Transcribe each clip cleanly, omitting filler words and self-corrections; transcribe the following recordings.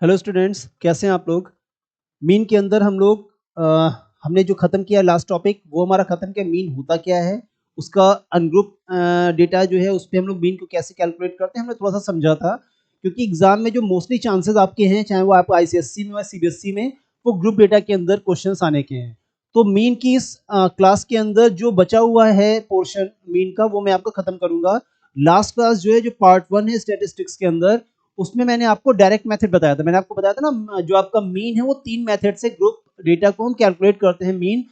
Hello students, कैसे हैं आप लोग। मीन के अंदर हम लोग हमने जो खत्म किया लास्ट टॉपिक वो हमारा खत्म किया। मीन होता क्या है, उसका अनग्रुप डेटा जो है उस पर हम लोग मीन को कैसे कैलकुलेट करते हैं हमने थोड़ा सा समझा था। क्योंकि एग्जाम में जो मोस्टली चांसेस आपके हैं, चाहे वो आप आईसीएससी में या सीबीएसई में, वो ग्रुप डेटा के अंदर क्वेश्चंस आने के हैं। तो मीन की इस क्लास के अंदर जो बचा हुआ है पोर्शन मीन का, वो मैं आपको खत्म करूंगा। लास्ट क्लास जो है, जो पार्ट 1 है स्टैटिस्टिक्स के अंदर, उसमें मैंने आपको डायरेक्ट मेथड बताया था। मैंने आपको बताया था ना, जो आपका मीन है वो 3 मेथड से ग्रुप डेटा को हम कैलकुलेट करते हैं। मीन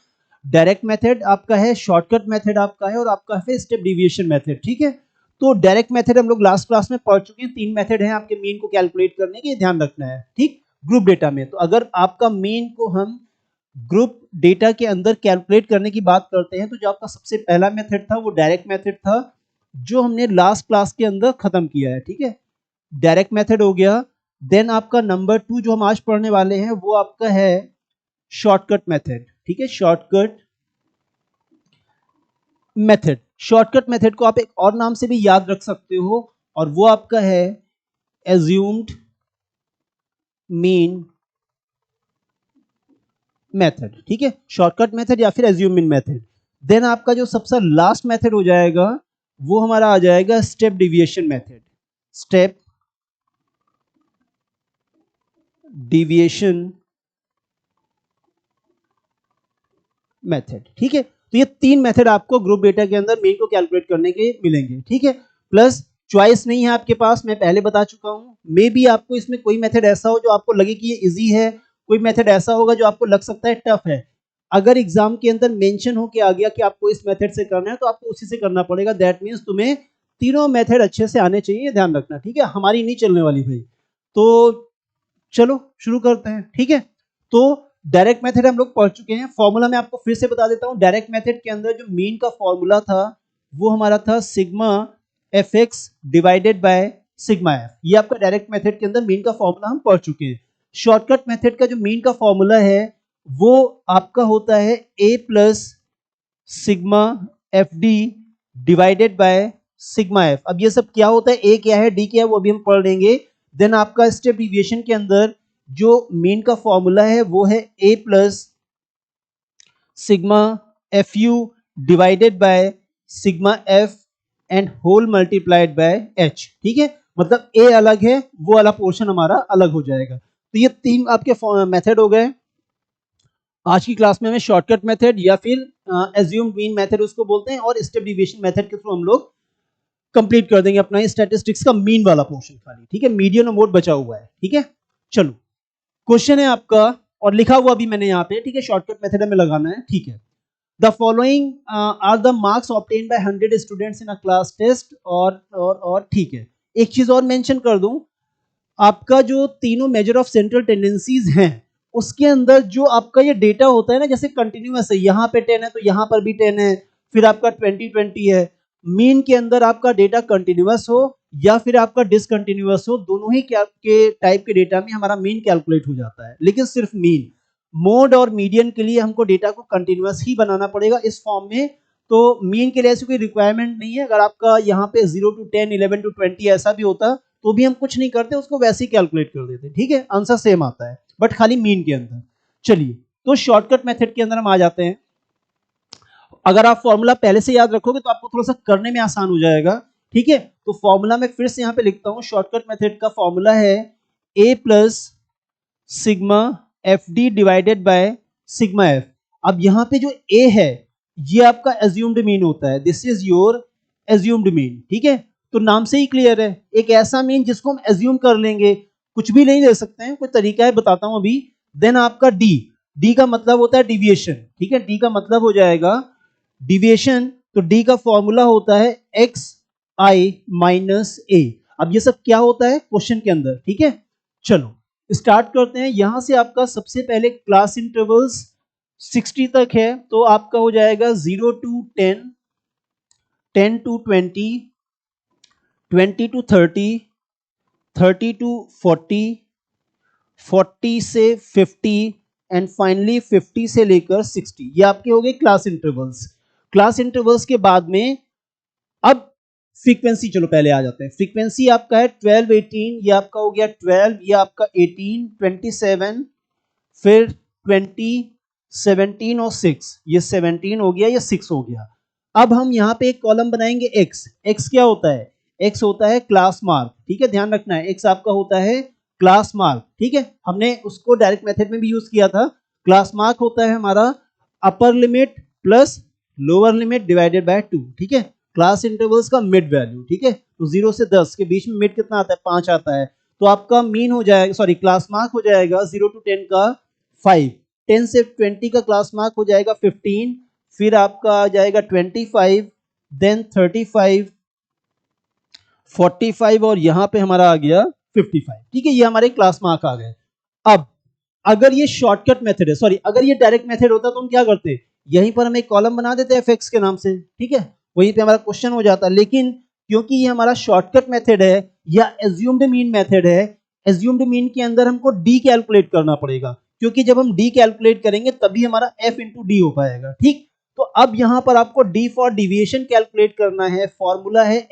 डायरेक्ट मेथड आपका है, शॉर्टकट मेथड आपका है, और आपका है स्टेप डिविएशन मेथड। ठीक है, तो डायरेक्ट मेथड हम लोग लास्ट क्लास में पढ़ चुके हैं। 3 मेथड हैं आपके मीन को कैलकुलेट करने के, ध्यान रखना है। ठीक, ग्रुप डेटा में तो अगर आपका मीन को हम ग्रुप डेटा के अंदर कैलकुलेट करने की बात करते हैं, तो जो आपका सबसे पहला मेथड था वो डायरेक्ट मेथड था, जो हमने लास्ट क्लास के अंदर खत्म किया है। ठीक है, डायरेक्ट मेथड हो गया। देन आपका नंबर 2 जो हम आज पढ़ने वाले हैं वो आपका है शॉर्टकट मेथड। ठीक है, शॉर्टकट मेथड। शॉर्टकट मेथड को आप एक और नाम से भी याद रख सकते हो, और वो आपका है एज्यूम्ड मीन मेथड। ठीक है, शॉर्टकट मेथड या फिर एज्यूम मीन मेथड। देन आपका जो सबसे लास्ट मेथड हो जाएगा वो हमारा आ जाएगा step deviation method. Step deviation method. ठीक है, तो ये 3 मेथड आपको ग्रुप डेटा के अंदर मीन को कैलकुलेट करने के मिलेंगे। ठीक है, प्लस चॉइस नहीं है आपके पास, मैं पहले बता चुका हूं। मे बी आपको इसमें कोई मेथड ऐसा हो जो आपको लगे कि ये इजी है, कोई मेथड ऐसा होगा जो आपको लग सकता है टफ है। अगर एग्जाम के अंदर मेंशन हो के आ गया कि आपको इस मेथड से करना है, तो आपको उसी से करना पड़ेगा। दैट मीन्स तुम्हें तीनों मेथड अच्छे से आने चाहिए, ध्यान रखना। ठीक है, हमारी नहीं चलने वाली भाई। तो चलो शुरू करते हैं। ठीक है, तो डायरेक्ट मेथड हम लोग पढ़ चुके हैं। फॉर्मूला मैं आपको फिर से बता देता हूं। डायरेक्ट मेथड के अंदर जो मीन का फॉर्मूला था वो हमारा था sigma F x divided by sigma F. ये आपका डायरेक्ट मेथड के अंदर मीन का फॉर्मूला हम पढ़ चुके हैं। शॉर्टकट मेथड का जो मीन का फॉर्मूला है वो आपका होता है A plus sigma F D divided by sigma F. अब ये सब क्या होता है, ए क्या है, डी क्या है, वो अभी हम पढ़ लेंगे। देन आपका स्टेप डिविएशन के अंदर जो मीन का फॉर्मूला है वो है A plus sigma F U divided by sigma F and whole multiplied by H. ठीक है, मतलब ए अलग है, वो वाला पोर्शन हमारा अलग हो जाएगा। तो ये 3 आपके मेथड हो गए। आज की क्लास में हमें शॉर्टकट मेथड या फिर एज्यूम्ड मीन मेथड उसको बोलते हैं, और स्टेप डिविएशन मेथड के थ्रू हम लोग कंप्लीट कर देंगे अपना स्टैटिस्टिक्स का मीन वाला पोर्शन खाली। ठीक है, मीडियन और मोड बचा हुआ है। ठीक है, चलो क्वेश्चन है आपका, और लिखा हुआ भी मैंने यहाँ पे। ठीक है, शॉर्टकट मेथड में लगाना है। ठीक है, the following are the marks obtain by 100 students in a class test. और ठीक है, एक चीज और मेंशन कर दूं, आपका जो तीनों मेजर ऑफ सेंट्रल टेंडेंसीज हैं उसके अंदर जो आपका ये डेटा होता है ना, जैसे कंटिन्यूअस है, यहाँ पे 10 है तो यहाँ पर भी 10 है, फिर आपका 20 है। मीन के अंदर आपका डेटा कंटिन्यूअस हो या फिर आपका डिसकंटिन्यूअस हो, दोनों ही के टाइप के डेटा में हमारा मीन कैलकुलेट हो जाता है। लेकिन सिर्फ मीन, मोड और मीडियन के लिए हमको डेटा को कंटिन्यूअस ही बनाना पड़ेगा इस फॉर्म में। तो मीन के लिए ऐसी कोई रिक्वायरमेंट नहीं है। अगर आपका यहाँ पे 0 to 10, 11 to 20 ऐसा भी होता तो भी हम कुछ नहीं करते, उसको वैसे ही कैलकुलेट कर देते। ठीक है, आंसर सेम आता है, बट खाली मीन के अंदर। चलिए, तो शॉर्टकट मेथड के अंदर हम आ जाते हैं। अगर आप फॉर्मूला पहले से याद रखोगे तो आपको थोड़ा सा करने में आसान हो जाएगा। ठीक है, तो फॉर्मूला में फिर से यहाँ पे लिखता हूं। शॉर्टकट मेथड का फॉर्मूला है A plus sigma F D divided by sigma F. अब यहाँ पे जो ए है ये आपका एज्यूम्ड मीन होता है। This is your assumed mean. ठीक है, तो नाम से ही क्लियर है, एक ऐसा मीन जिसको हम एज्यूम कर लेंगे, कुछ भी नहीं ले सकते हैं, कोई तरीका है बताता हूं अभी। देन आपका डी, डी का मतलब होता है डिविएशन। ठीक है, डी का मतलब हो जाएगा डिविएशन। तो डी का फॉर्मूला होता है एक्स आई माइनस ए। अब ये सब क्या होता है क्वेश्चन के अंदर। ठीक है, चलो स्टार्ट करते हैं। यहां से आपका सबसे पहले क्लास इंटरवल्स 60 तक है, तो आपका हो जाएगा 0 to 10, 10 to 20, 20 to 30, 30 to 40, 40 से 50 एंड फाइनली 50 से लेकर 60। ये आपके हो गए क्लास इंटरवल्स। क्लास इंटरवल्स के बाद में अब फ्रीक्वेंसी चलो पहले आ जाते हैं। फ्रीक्वेंसी आपका है 12 18, ये आपका हो गया 12, ये आपका 18 27, फिर 20 17 और 6, ये 17 हो गया, ये 6 हो गया। अब हम यहाँ पे एक कॉलम बनाएंगे x। x क्या होता है? x होता है क्लास मार्क, ठीक है, ध्यान रखना है x आपका होता है क्लास मार्क, ठीक है, हमने उसको डायरेक्ट मेथड में भी यूज किया था। क्लास मार्क होता है हमारा upper limit plus lower limit divided by 2, ठीक है, क्लास इंटरवल्स का मिड वैल्यू, ठीक है, तो 0 से 10 के बीच में मिड कितना आता है? 5 आता है, तो आपका मीन हो जाएगा, सॉरी क्लास मार्क हो जाएगा 0 to 10 का 5, 10 से 20 का क्लास मार्क हो जाएगा 15, फिर आपका आ जाएगा 25, देन 35, 45 और यहां पे हमारा आ गया 55, ठीक है, ये हमारे क्लास मार्क आ गए। अब अगर ये शॉर्टकट मेथड है, सॉरी अगर ये डायरेक्ट मेथड होता तो हम क्या करते? यहीं पर हम एक कॉलम बना देते fx के नाम से, ठीक है, वहीं पे हमारा क्वेश्चन हो जाता। लेकिन क्योंकि ये हमारा शॉर्टकट मेथड है या एज्यूम्ड मीन मेथड है, एज्यूम्ड मीन के अंदर हमको डी कैलकुलेट करना पड़ेगा, क्योंकि जब हम डी कैलकुलेट करेंगे तभी हमारा f इंटू डी हो पाएगा, ठीक। तो अब यहां पर आपको डी फॉर डिविएशन कैलकुलेट करना है, फॉर्मूला है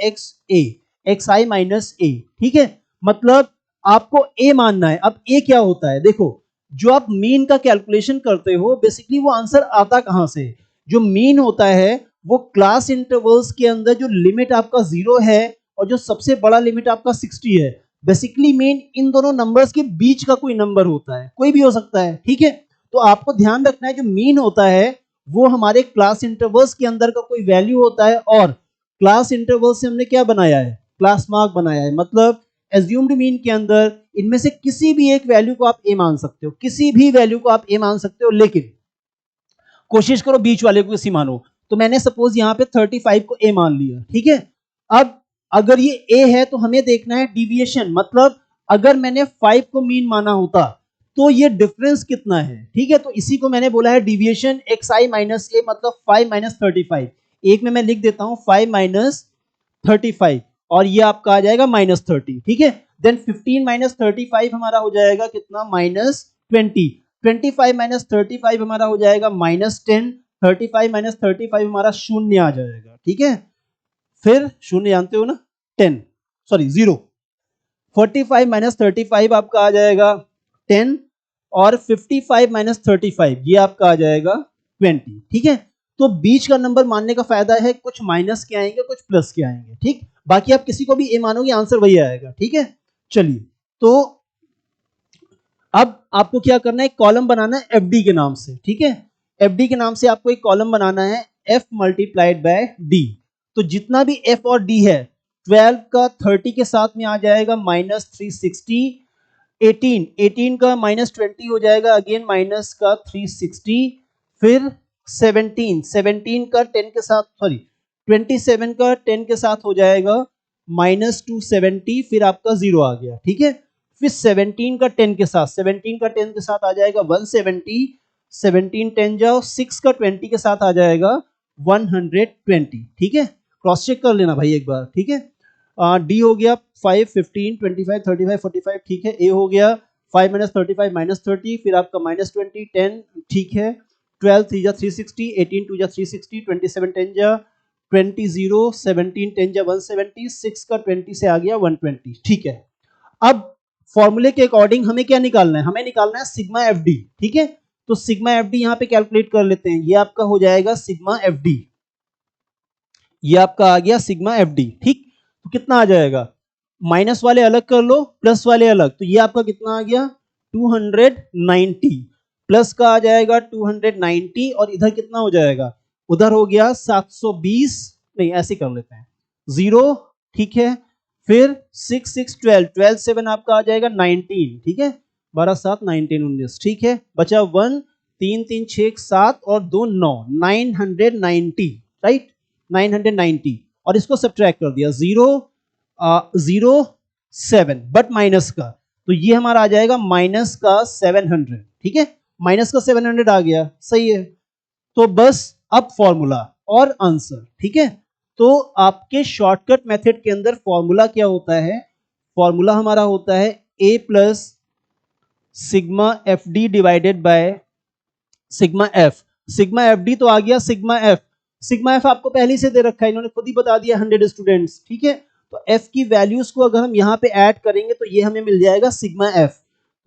xi माइनस a, ठीक है, मतलब आपको a मानना है। अब a क्या होता है? देखो, जो आप मीन का कैलकुलेशन करते हो बेसिकली वो आंसर आता कहां से? जो मीन होता है वो क्लास इंटरवल्स के अंदर जो लिमिट आपका 0 है और जो सबसे बड़ा लिमिट आपका 60 है, बेसिकली मीन इन दोनों नंबर्स के बीच का कोई नंबर होता है, कोई भी हो सकता है, ठीक है। तो आपको ध्यान रखना है जो मीन होता है वो हमारे क्लास इंटरवल्स के अंदर का कोई वैल्यू होता है, और क्लास इंटरवल से हमने क्या बनाया है? क्लास मार्क बनाया है। मतलब एज्यूम्ड मीन के अंदर इनमें से किसी भी एक वैल्यू को आप ए मान सकते हो, किसी भी वैल्यू को आप ए मान सकते हो, लेकिन कोशिश करो बीच वाले को किसी मानो। तो मैंने सपोज यहाँ पे 35 को ए मान लिया, ठीक है। अब अगर ये ए है तो हमें देखना है डिविएशन, मतलब अगर मैंने 5 को मीन माना होता तो ये डिफरेंस कितना है, ठीक है। तो इसी को मैंने बोला है डिविएशन xi माइनस ए, मतलब 5 माइनस 35। एक में मैं लिख देता हूं 5 माइनस 35 और ये आपका आ जाएगा माइनस 30, ठीक है। देन 15 माइनस 35 हमारा हो जाएगा कितना? माइनस 20। 25 माइनस 35 हमारा हो जाएगा माइनस 10। 35 माइनस 35 हमारा शून्य आ जाएगा, ठीक है। फिर शून्य जानते हो ना, 10, सॉरी 0। 45 माइनस 35 आपका आ जाएगा 10 और 55 माइनस 35 ये आपका आ जाएगा 20, ठीक है। तो बीच का नंबर मानने का फायदा है, कुछ माइनस के आएंगे कुछ प्लस के आएंगे, ठीक। बाकी आप किसी को भी ए मानोगे आंसर वही आएगा, ठीक है। चलिए, तो अब आपको क्या करना है? एक कॉलम बनाना है एफडी के नाम से, ठीक है। एफडी के नाम से आपको एक कॉलम बनाना है एफ मल्टीप्लाइड बाय डी। तो जितना भी एफ और डी है 12 का 30 के साथ में आ जाएगा माइनस 360, 18 का माइनस 20 हो जाएगा अगेन माइनस का 360, फिर 17 का 10 के साथ, सॉरी 27 का 10 के साथ हो जाएगा माइनस 270, फिर आपका 0 आ गया, ठीक है। फिर 17 का 10 के साथ, 17 का 10 के साथ आ जाएगा 170, 17 10 जाओ, 6 का 20 के साथ आ जाएगा 120, ठीक है। क्रॉस चेक कर लेना भाई एक बार, ठीक है। डी हो गया 5 15 25 35 45, ठीक है। ए हो गया 5 माइनस 35 माइनस 30, फिर आपका माइनस 20 10, ठीक है। 12 3 जा 360, 18 2 जा 360, 27 10 जा 20 0, 17 10 जा 170, 6 का 20 से आ गया 120, ठीक है। अब फॉर्मूले के अकॉर्डिंग हमें क्या निकालना है? हमें निकालना है सिग्मा एफ डी, ठीक है। तो सिग्मा एफ डी यहाँ पे कैलकुलेट कर लेते हैं। ये आपका हो जाएगा सिग्मा एफ डी, ये आपका आ गया सिग्मा एफ डी, ठीक। तो कितना आ जाएगा? माइनस वाले अलग कर लो, प्लस वाले अलग, तो ये आपका कितना आ गया? 290, प्लस का आ जाएगा 290 और इधर कितना हो जाएगा? उधर हो गया 720, नहीं ऐसे कर लेते हैं 0, ठीक है। फिर 6 6 12, 12 7 आपका आ जाएगा 19, ठीक है। 12 7 19 19, ठीक है। बचा 1 3 3 6 7 और 2 9, 990, राइट, 990 और इसको सब्ट्रैक्ट कर दिया 0 0 7 बट माइनस का, तो ये हमारा आ जाएगा माइनस का 700, ठीक है। माइनस का 700 आ गया, सही है। तो बस अब फॉर्मूला और आंसर, ठीक है। तो आपके शॉर्टकट मेथड के अंदर फॉर्मूला क्या होता है? फॉर्मूला हमारा होता है a plus sigma F D divided by sigma F. Sigma F D तो आ गया सिग्मा एफ, सिग्मा एफ आपको पहले से दे रखा है, इन्होंने खुद ही बता दिया 100 स्टूडेंट्स, ठीक है। तो एफ की वैल्यूज को अगर हम यहाँ पे ऐड करेंगे तो ये हमें मिल जाएगा सिग्मा एफ,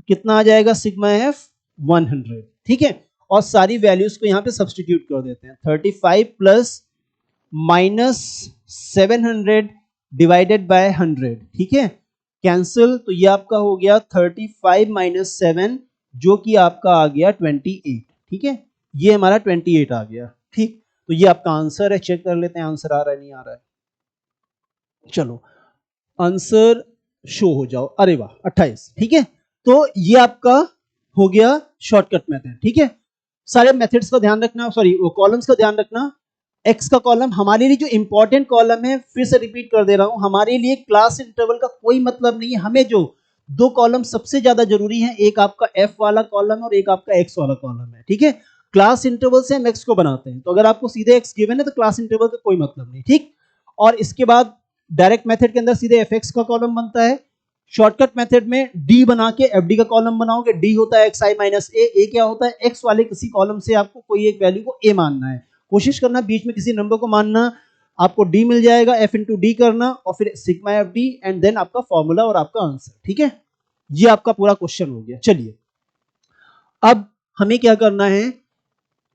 कितना आ जाएगा सिग्मा एफ 100, ठीक है। और सारी वैल्यूज को यहाँ पे सब्स्टिट्यूट कर देते हैं, 35 प्लस माइनस 700 डिवाइडेड बाय 100, ठीक है, कैंसिल, तो ये आपका हो गया 35 माइनस 7 जो कि आपका आ गया 28, ठीक है, ये हमारा 28 आ गया, ठीक। तो ये आपका आंसर है, चेक कर लेते हैं आंसर आ रहा है नहीं आ रहा है। चलो आंसर शो हो जाओ, अरे वाह 28, ठीक है। तो ये आपका हो गया शॉर्टकट मेथड, ठीक है। सारे मेथड्स का ध्यान रखना, सॉरी वो कॉलम्स का ध्यान रखना। एक्स का कॉलम हमारे लिए जो इंपॉर्टेंट कॉलम है, फिर से रिपीट कर दे रहा हूं, हमारे लिए क्लास इंटरवल का कोई मतलब नहीं है। हमें जो दो कॉलम सबसे ज्यादा जरूरी है, एक आपका एफ वाला कॉलम है और एक आपका एक्स वाला कॉलम है, ठीक है। क्लास इंटरवल से हम एक्स को बनाते हैं, तो अगर आपको सीधे एक्स गिवन है तो क्लास इंटरवल का कोई मतलब नहीं, ठीक। और इसके बाद डायरेक्ट मेथड के अंदर सीधे एफ एक्स का कॉलम बनता है। शॉर्टकट मेथड में डी बना के एफ डी का कॉलम बनाओगे, डी होता है एक्स आई माइनस ए क्या होता है एक्स वाले किसी कॉलम से आपको कोई एक वैल्यू को ए मानना है, कोशिश करना बीच में किसी नंबर को मानना, आपको डी मिल जाएगा, एफ इंटू डी करना और फिर sigma F d and then आपका फॉर्मूला और आपका आंसर, ठीक है। ये आपका पूरा क्वेश्चन हो गया। चलिए अब हमें क्या करना है,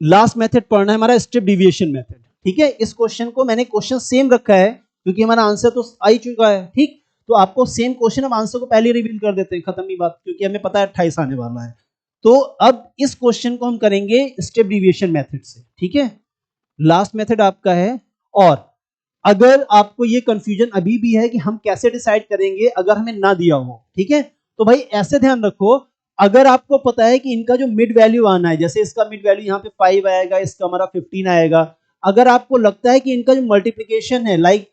लास्ट मेथड पढ़ना है हमारा स्टेप डिविएशन मेथड, ठीक है। इस क्वेश्चन को मैंने क्वेश्चन सेम रखा है क्योंकि हमारा आंसर तो आ ही चुका है, ठीक। तो आपको सेम क्वेश्चन, हम आंसर को पहले रिवील कर देते हैं, खत्म ही बात, क्योंकि हमें पता है 28 आने वाला है। तो अब इस क्वेश्चन को हम करेंगे स्टेप डिविएशन मेथड से, ठीक है। लास्ट मेथड आपका है। और अगर आपको ये कंफ्यूजन अभी भी है कि हम कैसे डिसाइड करेंगे अगर हमें ना दिया हो, ठीक है, तो भाई ऐसे ध्यान रखो, अगर आपको पता है कि इनका जो मिड वैल्यू आना है, जैसे इसका मिड वैल्यू यहाँ पे 5 आएगा, इसका हमारा 15 आएगा, अगर आपको लगता है कि इनका जो मल्टीप्लीकेशन है लाइक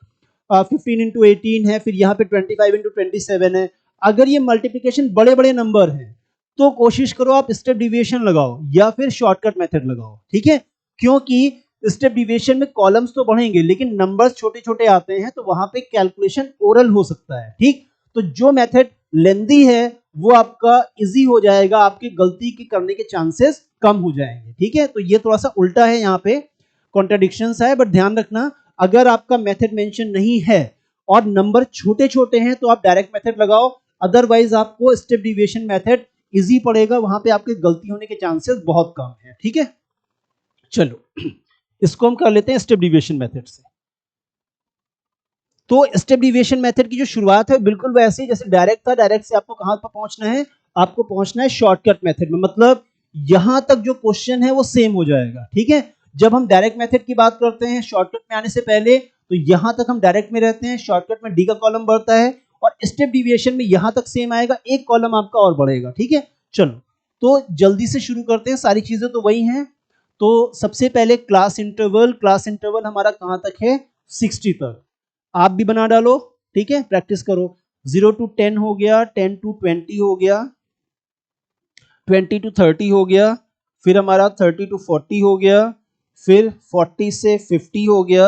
15 इंटू 18 है, फिर यहाँ पे 25 इंटू 27 है, अगर ये मल्टीप्लीकेशन बड़े बड़े नंबर है तो कोशिश करो आप स्टेप डिविएशन लगाओ या फिर शॉर्टकट मेथड लगाओ, ठीक है। क्योंकि स्टेप डिविएशन में कॉलम्स तो बढ़ेंगे लेकिन नंबर्स छोटे छोटे आते हैं, तो वहां पे कैलकुलेशन ओरल हो सकता है, ठीक। तो जो मेथड लेंदी है वो आपका इजी हो जाएगा, आपकी गलती के करने के चांसेस कम हो जाएंगे, ठीक है। तो ये थोड़ा सा उल्टा है, यहाँ पे कॉन्ट्रडिक्शंस है, बट ध्यान रखना अगर आपका मेथड मेंशन नहीं है और नंबर छोटे छोटे हैं तो आप डायरेक्ट मेथड लगाओ, अदरवाइज आपको स्टेप डिविएशन मेथड इजी पड़ेगा, वहां पे आपके गलती होने के चांसेस बहुत कम है, ठीक है। चलो इसको हम कर लेते हैं स्टेप डिविएशन मेथड से। तो स्टेप डिविएशन मेथड की जो शुरुआत है बिल्कुल वैसे ही जैसे डायरेक्ट था, डायरेक्ट से आपको कहां पर पहुंचना है, आपको पहुंचना है शॉर्टकट मेथड में, मतलब यहां तक जो क्वेश्चन है वो सेम हो जाएगा, ठीक है। जब हम डायरेक्ट मेथड की बात करते हैं शॉर्टकट में आने से पहले, तो यहां तक हम डायरेक्ट में रहते हैं, शॉर्टकट में डी का कॉलम बढ़ता है और स्टेप डिविएशन में यहां तक सेम आएगा, एक कॉलम आपका और बढ़ेगा, ठीक है। चलो तो जल्दी से शुरू करते हैं, सारी चीजें तो वही हैं। तो सबसे पहले क्लास इंटरवल हमारा कहां तक है, 60 तक, आप भी बना डालो, ठीक है, प्रैक्टिस करो। 0 to 10 हो गया, 10 to 20 हो गया, 20 to 30 हो गया, फिर हमारा 30 to 40 हो गया, फिर 40 से 50 हो गया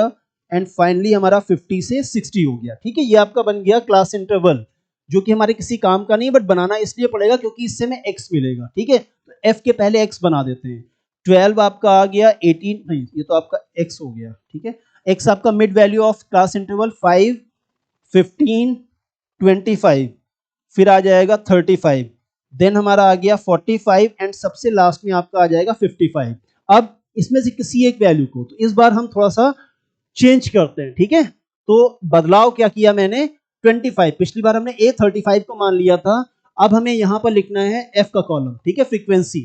एंड फाइनली हमारा 50 से 60 हो गया, ठीक है। ये आपका बन गया क्लास इंटरवल, जो कि हमारे किसी काम का नहीं, बट बनाना इसलिए पड़ेगा क्योंकि इससे हमें x मिलेगा, ठीक है। तो f के पहले x बना देते हैं। 12 आपका आ गया, 18 नहीं, ये तो आपका x हो गया, ठीक है। x आपका mid value of class interval 5, 15, 25, फिर आ जाएगा 35, देन हमारा आ गया 45 एंड सबसे लास्ट में आपका आ जाएगा 55। अब इसमें से किसी एक वैल्यू को, तो इस बार हम थोड़ा सा चेंज करते हैं, ठीक है। तो बदलाव क्या किया मैंने, 25, पिछली बार हमने A35 को मान लिया था, अब हमें यहां पर लिखना है f का कॉलम, ठीक है। फ्रीक्वेंसी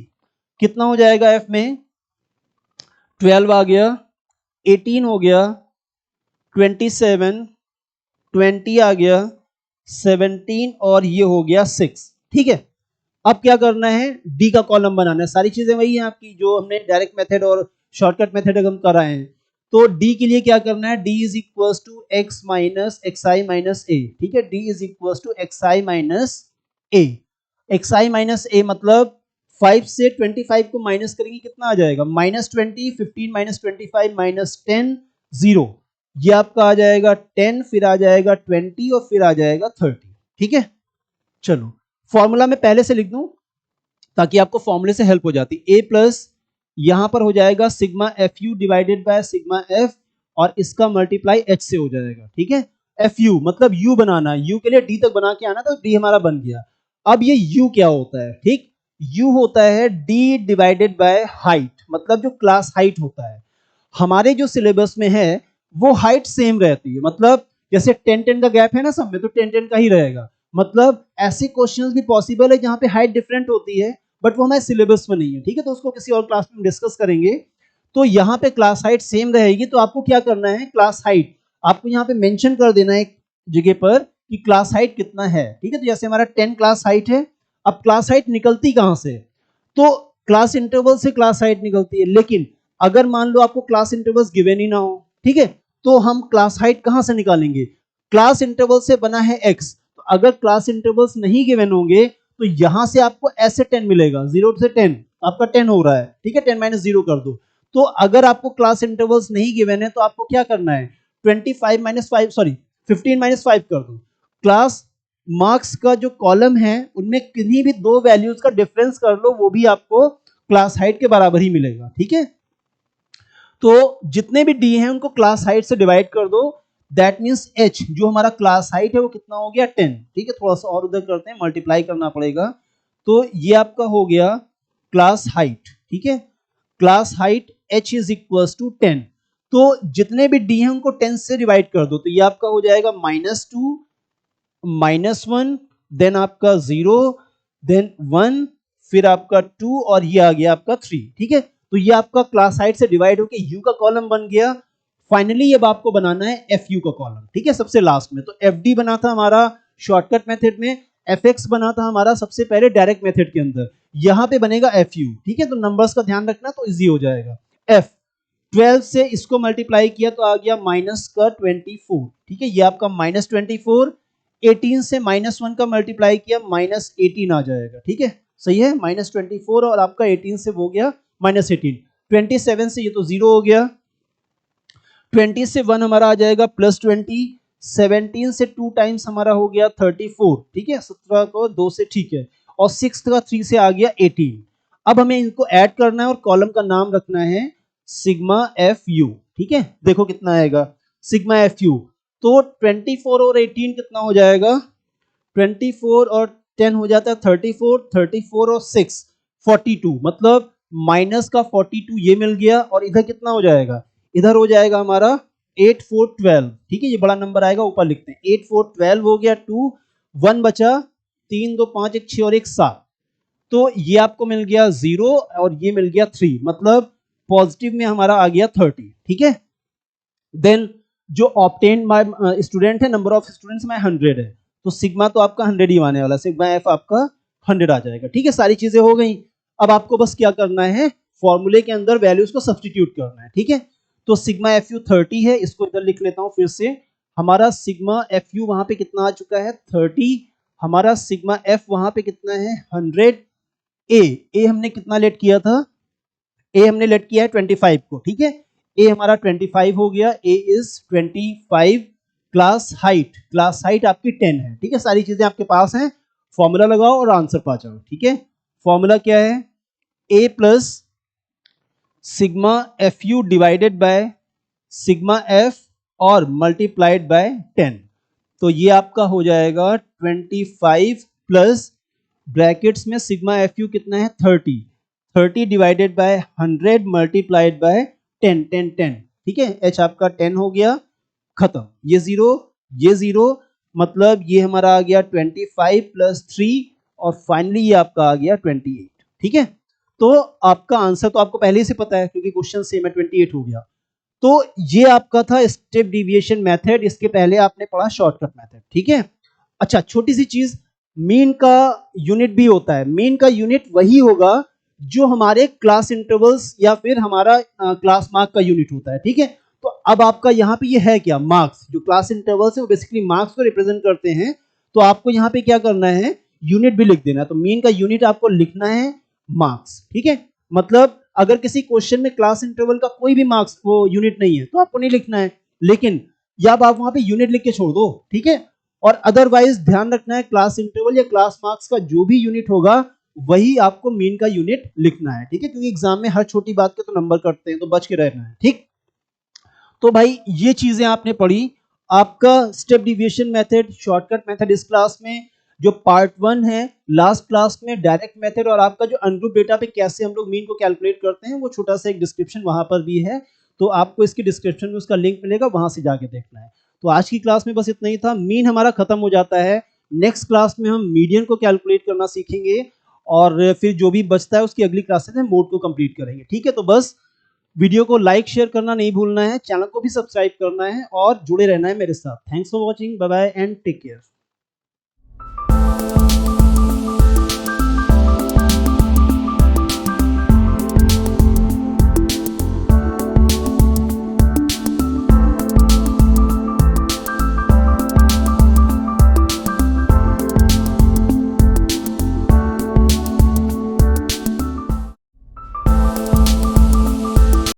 कितना हो जाएगा f में, 12 आ गया, 18 हो गया, 27, 20 आ गया, 17 और ये हो गया 6, ठीक है। अब क्या करना है, डी का कॉलम बनाना है, सारी चीजें वही हैं आपकी जो हमने डायरेक्ट मेथड और शॉर्टकट मेथड हम कर रहे हैं। तो डी के लिए क्या करना है, D is equal to X minus X I minus A, ठीक है। D is equal to X I minus A, X I minus A मतलब 5 से 25 को माइनस करेंगे कितना आ जाएगा, -20, 15 माइनस 25 माइनस 10, 0, ये आपका आ जाएगा 10, फिर आ जाएगा 20 और फिर आ जाएगा 30, ठीक है। चलो फॉर्मूला में पहले से लिख दूं ताकि आपको फॉर्मूले से हेल्प हो जाती, a प्लस यहाँ पर हो जाएगा sigma F U divided by sigma F, और इसका मल्टीप्लाई एच से हो जाएगा, ठीक है। एफ यू मतलब यू बनाना, यू के लिए डी तक बना के आना, तो डी हमारा बन गया। अब ये यू क्या होता है, ठीक, यू होता है डी डिवाइडेड बाय हाइट, मतलब जो क्लास हाइट होता है। हमारे जो सिलेबस में है वो हाइट सेम रहती है, मतलब जैसे 10-10 का गैप है ना सब में, तो 10-10 का ही रहेगा। मतलब ऐसे क्वेश्चंस भी पॉसिबल है जहां पे हाइट डिफरेंट होती है, बट वो हमारे सिलेबस में नहीं है, ठीक है, तो उसको किसी और क्लास में डिस्कस करेंगे। तो यहाँ पे क्लास हाइट सेम रहेगी, तो आपको क्या करना है, क्लास हाइट आपको यहाँ पे मेंशन कर देना है एक जगह पर कि क्लास हाइट कितना है, ठीक है। तो जैसे हमारा 10 क्लास हाइट है, अब क्लास हाइट निकलती कहां से, तो क्लास इंटरवल से क्लास हाइट निकलती है। लेकिन अगर मान लो आपको क्लास इंटरवल्स गिवन ही ना हो, ठीक है, तो हम क्लास हाइट कहां से निकालेंगे, क्लास इंटरवल से बना है x, तो अगर क्लास इंटरवल्स नहीं गिवन होंगे तो यहां से आपको ऐसे 10 मिलेगा, 0 से 10 आपका 10 हो रहा है, ठीक है, 10 माइनस 0 कर दो। तो अगर आपको क्लास इंटरवल्स नहीं गिवन है तो आपको क्या करना है, 25 माइनस 5 सॉरी 15 माइनस 5 कर दो। क्लास मार्क्स का जो कॉलम है उनमें किन्हीं भी दो वैल्यूज का डिफरेंस कर लो, वो भी आपको क्लास हाइट के बराबर ही मिलेगा, ठीक है। तो जितने भी डी हैं उनको क्लास हाइट से डिवाइड कर दो, दैट मींस एच जो हमारा क्लास हाइट है वो कितना हो गया 10, ठीक है। थोड़ा सा और उधर करते हैं, मल्टीप्लाई करना पड़ेगा, तो ये आपका हो गया क्लास हाइट, ठीक है। Class height h is equal to 10, तो जितने भी डी हैं उनको 10 से डिवाइड कर दो, तो ये आपका हो जाएगा -2 -1, देन आपका 0, देन 1, फिर आपका 2, और ये आ गया आपका 3, ठीक है। तो ये आपका क्लास हाइट से डिवाइड होके यू का कॉलम बन गया। फाइनली अब आपको बनाना है एफ यू का कॉलम, ठीक है, सबसे लास्ट में। तो एफ डी बना था हमारा शॉर्टकट मेथड में, एफ एक्स बना था हमारा सबसे पहले डायरेक्ट मेथड के अंदर, यहां पे बनेगा एफ यू, ठीक है। तो नंबर्स का ध्यान रखना तो इजी हो जाएगा। एफ 12 से इसको मल्टीप्लाई किया तो आ गया माइनस का 24, ठीक है, ये आपका -24। 18 से -1 का मल्टीप्लाई किया -18 आ जाएगा, ठीक है, सही है, -24 और आपका 18 से हो गया -18। 27 से ये तो 0 हो गया, 20 से 1 हमारा आ जाएगा +20, 17 से 2 टाइम्स हमारा हो गया 34, ठीक है, 17 को 2 से, ठीक है, और 6 का 3 से आ गया 18। अब हमें इनको ऐड करना है और कॉलम का नाम रखना है सिग्मा एफ यू, ठीक है। देखो कितना आएगा सिग्मा एफ यू, तो 24 और 18 कितना हो जाएगा, 24 और 10 हो जाता है 34, 34 और 6 42, मतलब माइनस का 42 ये मिल गया, और इधर कितना हो जाएगा, इधर हो जाएगा हमारा 8 4 12, ठीक है, ये बड़ा नंबर आएगा, ऊपर लिखते हैं 8 4 12 हो गया, 2 1 बचा, 3 2 5 1 6 और 1 7, तो ये आपको मिल गया 0 और ये मिल गया 3, मतलब पॉजिटिव में हमारा आ गया 30, ठीक है। देन जो ऑब्टेन्ड बाय स्टूडेंट है, नंबर ऑफ स्टूडेंट्स में 100 है, तो सिग्मा तो आपका 100 ही आने वाला, सिग्मा एफ आपका 100 आ जाएगा, ठीक है। सारी चीजें हो गई। अब आपको बस क्या करना है, फॉर्मूले के अंदर वैल्यूज को सब्स्टिट्यूट करना है, ठीक है। तो सिग्मा एफ यू 30 है, इसको इधर लिख लेता हूं फिर से, हमारा सिग्मा एफ यू वहां पे कितना आ चुका है 30, हमारा सिग्मा एफ वहां पे कितना है 100, ए हमने कितना लेट किया था, ए हमने लेट किया है 25 को, ठीक है, ए हमारा 25 हो गया, ए इज 25, क्लास हाइट आपकी 10 है, ठीक है। सारी चीजें आपके पास हैं, फॉर्मूला लगाओ और आंसर पा जाओ, ठीक है। फॉर्मूला क्या है, A plus sigma F U divided by sigma F और मल्टीप्लाइड बाय 10, तो ये आपका हो जाएगा 25 प्लस ब्रैकेट्स में सिग्मा एफ यू कितना है 30 डिवाइडेड बाय 100 मल्टीप्लाइड बाय 10, ठीक है, एच आपका 10 हो गया, खत्म, ये 0, मतलब ये हमारा आ गया 25 प्लस 3, और फाइनली ये आपका आ गया 28, ठीक है। तो आपका आंसर तो आपको पहले से पता है क्योंकि क्वेश्चन सेम है, 28 हो गया। तो ये आपका था स्टेप डिविएशन मेथड, इसके पहले आपने पढ़ा शॉर्टकट मेथड, ठीक है। अच्छा, छोटी सी चीज, मीन का यूनिट भी होता है, मीन का यूनिट वही होगा जो हमारे क्लास इंटरवल्स या फिर हमारा क्लास मार्क का यूनिट होता है, ठीक है। तो अब आपका यहाँ पे ये है क्या, मार्क्स, जो क्लास इंटरवल्स है वो बेसिकली मार्क्स को रिप्रेजेंट करते हैं, तो आपको यहाँ पे क्या करना है, यूनिट भी लिख देना, तो मीन का यूनिट आपको लिखना है मार्क्स, ठीक है। मतलब अगर किसी क्वेश्चन में क्लास इंटरवल का कोई भी मार्क्स वो यूनिट नहीं है तो आपको नहीं लिखना है, लेकिन या आप वहां पे यूनिट लिख के छोड़ दो, ठीक है। और अदरवाइज ध्यान रखना है क्लास इंटरवल या क्लास मार्क्स का जो भी यूनिट होगा वही आपको मीन का यूनिट लिखना है, ठीक है, क्योंकि एग्जाम में हर छोटी बात के तो नंबर कटते हैं, तो बच के रहना है, ठीक। तो भाई ये चीजें आपने पढ़ी। आपका step deviation method, shortcut method इस क्लास में, जो पार्ट 1 है लास्ट क्लास में डायरेक्ट मेथड, और आपका जो अनग्रुप डेटा पे कैसे हम लोग मीन को कैलकुलेट करते हैं, वो छोटा सा एक डिस्क्रिप्शन वहां पर भी है, तो आपको इसकी डिस्क्रिप्शन में उसका लिंक मिलेगा, वहां से जाके देखना है। तो आज की क्लास में बस इतना ही था। मीन हमारा खत्म हो जाता है, नेक्स्ट क्लास में हम मीडियन को कैलकुलेट करना सीखेंगे, और फिर जो भी बचता है उसकी अगली क्लास में मोड को कंप्लीट करेंगे, ठीक है। तो बस वीडियो को लाइक शेयर करना नहीं भूलना है, चैनल को भी सब्सक्राइब करना है और जुड़े रहना है मेरे साथ। Thanks for watching, bye bye and take care.